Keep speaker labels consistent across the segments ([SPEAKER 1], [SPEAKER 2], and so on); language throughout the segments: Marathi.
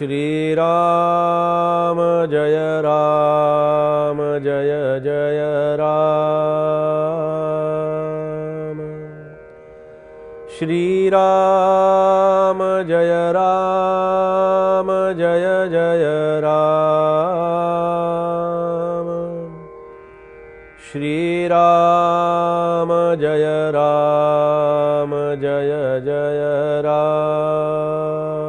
[SPEAKER 1] श्रीराम जय राम जय जय राम। श्रीराम जय राम जय जय राम। श्रीराम जय राम जय जय राम।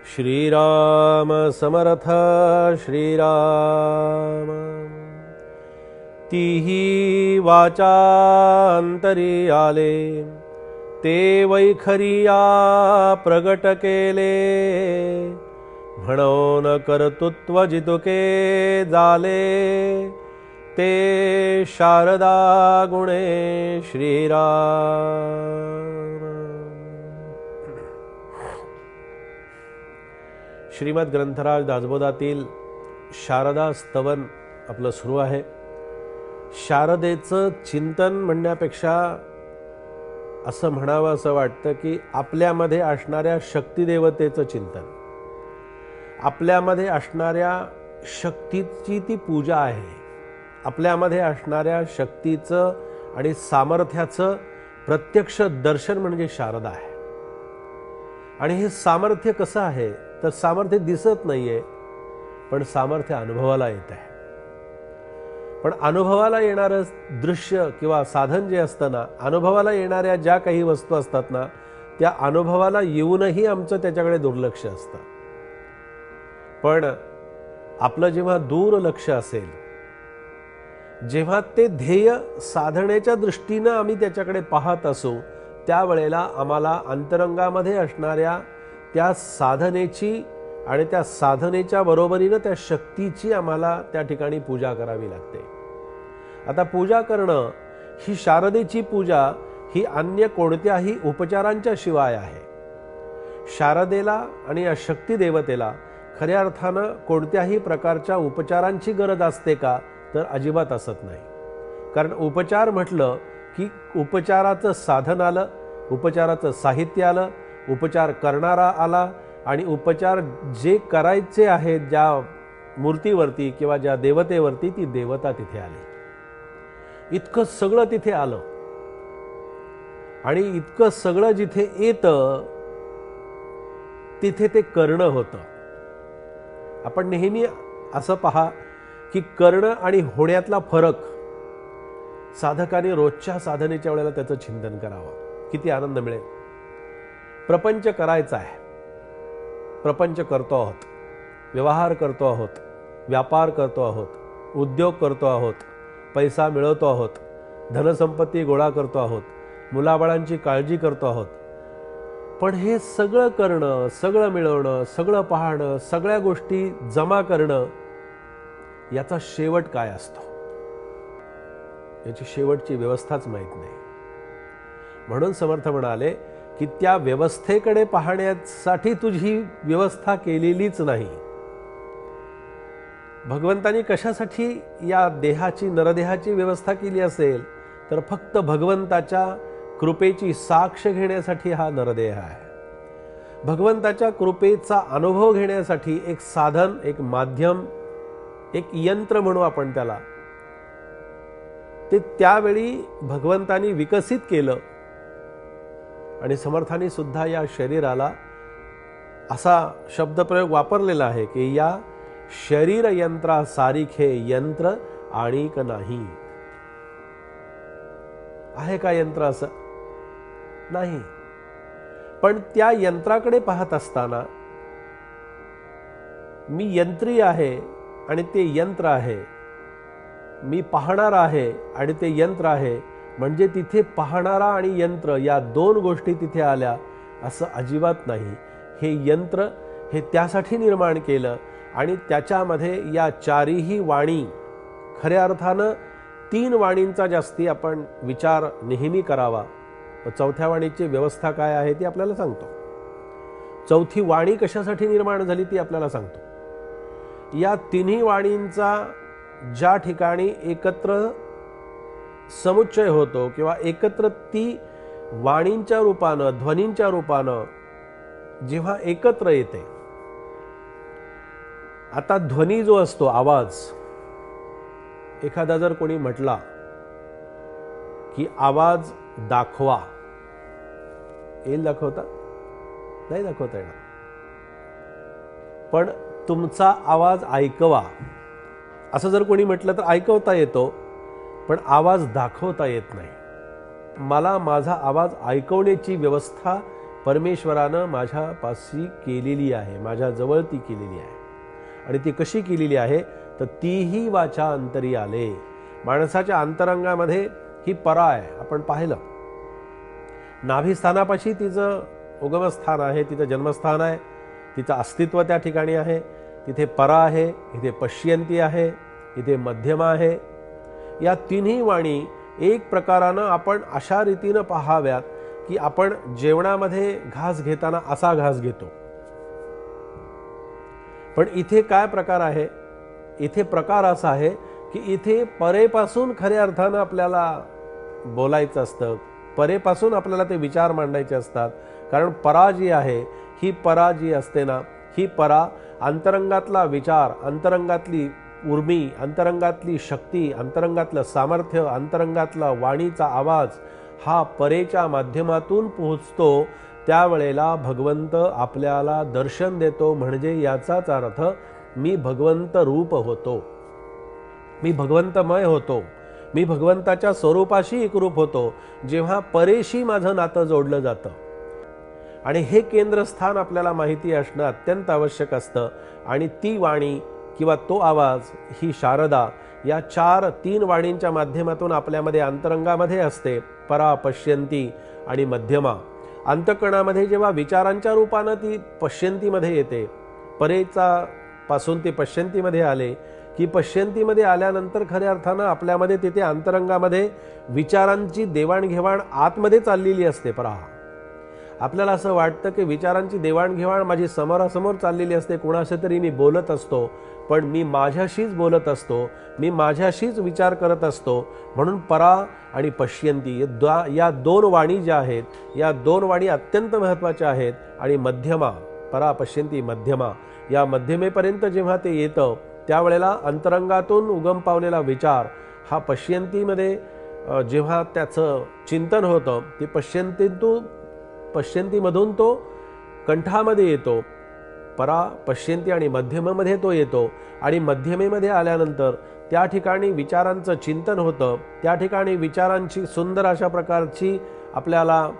[SPEAKER 1] श्रीराम समर्थ श्रीराम। तीही वाचांतरी आले, ते वैखरिया प्रगट केले। म्हणून कर्तृत्व जितुके झाले, ते शारदा गुणे श्रीराम। श्रीमद ग्रंथराज दासबोधातील शारदा स्तवन आपलं सुरू आहे। शारदेचं चिंतन म्हणण्यापेक्षा असं म्हणावं असं वाटतं की आपल्यामध्ये असणाऱ्या शक्तिदेवतेचं चिंतन, आपल्यामध्ये असणाऱ्या शक्तीची ती पूजा आहे। आपल्यामध्ये असणाऱ्या शक्तीचं आणि सामर्थ्याचं प्रत्यक्ष दर्शन म्हणजे शारदा आहे। आणि हे सामर्थ्य कसं आहे तर सामर्थ्य दिसत नाहीये, पण सामर्थ्य अनुभवाला येत आहे। पण अनुभवाला येणारं दृश्य किंवा साधन जे असतं ना, अनुभवाला येणाऱ्या ज्या काही वस्तू असतात ना, त्या अनुभवाला येऊनही आमचं त्याच्याकडे दुर्लक्ष असतं। पण आपलं जेव्हा दूर लक्ष असेल, जेव्हा ते ध्येय साधण्याच्या दृष्टीनं आम्ही त्याच्याकडे पाहत असू, त्यावेळेला आम्हाला अंतरंगामध्ये असणाऱ्या त्या साधनेची आणि त्या साधनेच्या बरोबरीनं त्या शक्तीची आम्हाला त्या ठिकाणी पूजा करावी लागते। आता पूजा करणं ही शारदेची पूजा ही अन्य कोणत्याही उपचारांच्या शिवाय आहे। शारदेला आणि या शक्ती देवतेला खऱ्या अर्थानं कोणत्याही प्रकारच्या उपचारांची गरज असते का तर अजिबात असत नाही। कारण उपचार म्हटलं की उपचाराचं साधन आलं, उपचाराचं साहित्य आलं, उपचार करणारा आला आणि उपचार जे करायचे आहेत ज्या मूर्तीवरती किंवा ज्या देवतेवरती ती देवता तिथे आली। इतकं सगळं तिथे आलं आणि इतकं सगळं जिथे येतं तिथे ते करणं होतं। आपण नेहमी असं पहा की करणं आणि होण्यातला फरक साधकाने रोजच्या साधनेच्या वेळेला त्याचं चिंतन करावं, किती आनंद मिळेल। प्रपंच करायचा आहे, प्रपंच करतो आहोत, व्यवहार करतो आहोत, व्यापार करतो आहोत, उद्योग करतो आहोत, पैसा मिळवतो आहोत, धनसंपत्ती गोळा करतो आहोत, मुलाबाळांची काळजी करतो आहोत। पण हे सगळं करणं, सगळं मिळवणं, सगळं पाहणं, सगळ्या गोष्टी जमा करणं, याचा शेवट काय असतो याची शेवटची व्यवस्थाच माहीत नाही। म्हणून समर्थ म्हणाले की त्या व्यवस्थेकडे पाहण्यासाठी तुझी व्यवस्था केलेलीच नाही। भगवंतानी कशासाठी या देहाची, नरदेहाची व्यवस्था केली असेल तर फक्त भगवंताच्या कृपेची साक्ष घेण्यासाठी हा नरदेह आहे। भगवंताच्या कृपेचा अनुभव घेण्यासाठी एक साधन, एक माध्यम, एक यंत्र म्हणू आपण त्याला, ते त्यावेळी भगवंतानी विकसित केलं। आणि समर्थांनी सुद्धा या शरीराला असा शब्दप्रयोग वापरलेला आहे की या शरीर यंत्रा सारिखे यंत्र आणिक नाही। आहे का यंत्र असं? नाही। पण त्या यंत्राकडे पाहत असताना मी यंत्री आहे आणि ते यंत्र आहे, मी पाहणार आहे आणि ते यंत्र आहे, म्हणजे तिथे पाहणारा आणि यंत्र या दोन गोष्टी तिथे आल्या असं अजिबात नाही। हे यंत्र हे त्यासाठी निर्माण केलं आणि त्याच्यामध्ये या चारही वाणी, खऱ्या अर्थानं 3 वाणींचा जास्ती आपण विचार नेहमी करावा। चौथ्या वाणीची व्यवस्था काय आहे ती आपल्याला सांगतो। चौथी वाणी कशासाठी निर्माण झाली ती आपल्याला सांगतो। या तिन्ही वाणींचा ज्या ठिकाणी एकत्र समुच्चय होतो किंवा एकत्र ती वाणींच्या रूपानं, ध्वनींच्या रूपानं जेव्हा एकत्र येते. आता ध्वनी जो असतो, आवाज, एखादा जर कोणी म्हटला की आवाज दाखवा, येईल दाखवता? नाही दाखवता येणार. पण तुमचा आवाज ऐकवा असं जर कोणी म्हटलं तर ऐकवता येतो, पण आवाज दाखवता येत नाही. मला माझा आवाज ऐकवण्याची व्यवस्था परमेश्वरानं माझ्यापाशी केलेली आहे, माझ्या जवळ ती केलेली आहे. आणि ती कशी केलेली आहे तर तीही वाचा अंतरी आले. माणसाच्या अंतरंगामध्ये ही परा आहे. आपण पाहिलं नाभिस्थानापाशी तिचं उगमस्थान आहे, तिचं जन्मस्थान आहे, तिचं अस्तित्व त्या ठिकाणी आहे. तिथे परा आहे, इथे पश्यंती आहे, इथे मध्यमा आहे. या तिन्ही वाणी एक प्रकारानं आपण अशा रीतीनं पाहाव्यात की आपण जेवणामध्ये घास घेताना असा घास घेतो. पण इथे काय प्रकार आहे? इथे प्रकार असा आहे की इथे परेपासून खऱ्या अर्थानं आपल्याला बोलायचं असतं, परेपासून आपल्याला ते विचार मांडायचे असतात. कारण परा जी आहे, ही परा जी असते ना, ही परा अंतरंगातला विचार, अंतरंगातली उर्मी, अंतरंगातली शक्ती, अंतरंगातलं सामर्थ्य, अंतरंगातला वाणीचा आवाज हा परेच्या माध्यमातून पोहोचतो. त्यावेळेला भगवंत आपल्याला दर्शन देतो. म्हणजे याचाच अर्थ मी भगवंत रूप होतो, मी भगवंतमय होतो, मी भगवंताच्या स्वरूपाशी एकरूप होतो जेव्हा परेशी माझं नातं जोडलं जातं. आणि हे केंद्रस्थान आपल्याला माहिती असणं अत्यंत आवश्यक असतं. आणि ती वाणी किंवा तो आवाज ही शारदा या 4-3 वाणींच्या माध्यमातून आपल्यामध्ये अंतरंगामध्ये असते. परा, पश्यंती आणि मध्यमा. अंतकणामध्ये जेव्हा विचारांच्या रूपानं ती पश्यंतीमध्ये येते, परेचा पासून ती पश्यंतीमध्ये आले की पश्यंतीमध्ये आल्यानंतर खऱ्या अर्थानं आपल्यामध्ये तिथे अंतरंगामध्ये विचारांची देवाणघेवाण आतमध्ये चाललेली असते. परा, आपल्याला असं वाटतं की विचारांची देवाणघेवाण माझी समोरासमोर चाललेली असते, कोणाशी तरी मी बोलत असतो, पण मी माझ्याशीच बोलत असतो, मी माझ्याशीच विचार करत असतो. म्हणून परा आणि पश्यंती या 2 वाणी ज्या आहेत, या 2 वाणी अत्यंत महत्त्वाच्या आहेत. आणि मध्यमा, परा, पश्यंती, मध्यमा, या मध्यमेपर्यंत जेव्हा ते येतं त्यावेळेला अंतरंगातून उगम पावलेला विचार हा पश्यंतीमध्ये जेव्हा त्याचं चिंतन होतं, ते पश्यंतीमधून तो कंठामध्ये येतो. परा, पश्यंती आणि मध्यमेमध्ये तो येतो. आणि मध्यमेमध्ये आल्यानंतर त्या ठिकाणी विचारांचं चिंतन होतं. त्या ठिकाणी विचारांची सुंदर अशा प्रकारची आपल्याला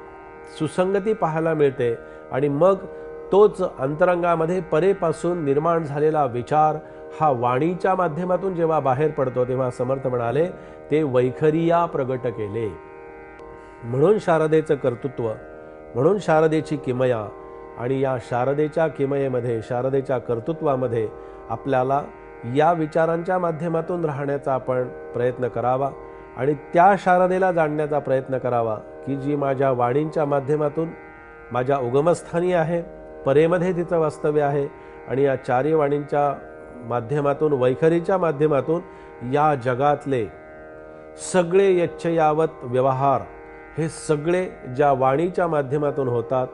[SPEAKER 1] सुसंगती पाहायला मिळते. आणि मग तोच अंतरंगामध्ये परेपासून निर्माण झालेला विचार हा वाणीच्या माध्यमातून जेव्हा बाहेर पडतो तेव्हा समर्थ म्हणाले ते वैखरिया प्रगट केले. म्हणून शारदेचं कर्तृत्व, म्हणून शारदेची किमया. आणि या शारदेच्या किमयेमध्ये, शारदेच्या कर्तृत्वामध्ये आपल्याला या विचारांच्या माध्यमातून राहण्याचा आपण प्रयत्न करावा. आणि त्या शारदेला जाणण्याचा प्रयत्न करावा की जी माझ्या वाणींच्या माध्यमातून माझ्या उगमस्थानी आहे, परेमध्ये तिचं वास्तव्य आहे. आणि या 4 वाणींच्या माध्यमातून, वैखरीच्या माध्यमातून या जगातले सगळे यच्छयावत व्यवहार हे सगळे ज्या वाणीच्या माध्यमातून होतात,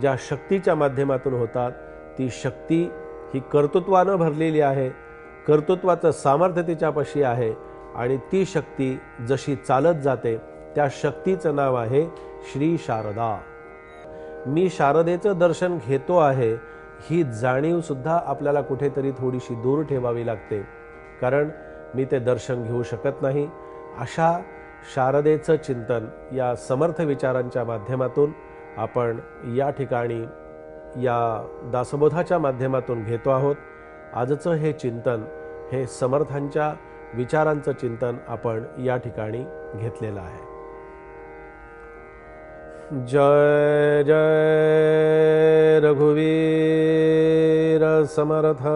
[SPEAKER 1] ज्या शक्तीच्या माध्यमातून होतात, ती शक्ती ही कर्तृत्वानं भरलेली आहे. कर्तृत्वाचं सामर्थ्य तिच्यापाशी आहे. आणि ती शक्ती जशी चालत जाते त्या शक्तीचं नाव आहे श्री शारदा. मी शारदेचं दर्शन घेतो आहे ही जाणीव सुद्धा आपल्याला कुठेतरी थोडीशी दूर ठेवावी लागते. कारण मी ते दर्शन घेऊ शकत नाही. अशा शारदेचं चिंतन या समर्थ विचारांच्या माध्यमातून आपण या ठिकाणी या दासबोधाच्या माध्यमातून घेतो आहोत. आजचं हे चिंतन, हे समर्थांच्या विचारांचं चिंतन आपण या ठिकाणी घेतलेलं आहे. जय जय रघुवीर समर्थ.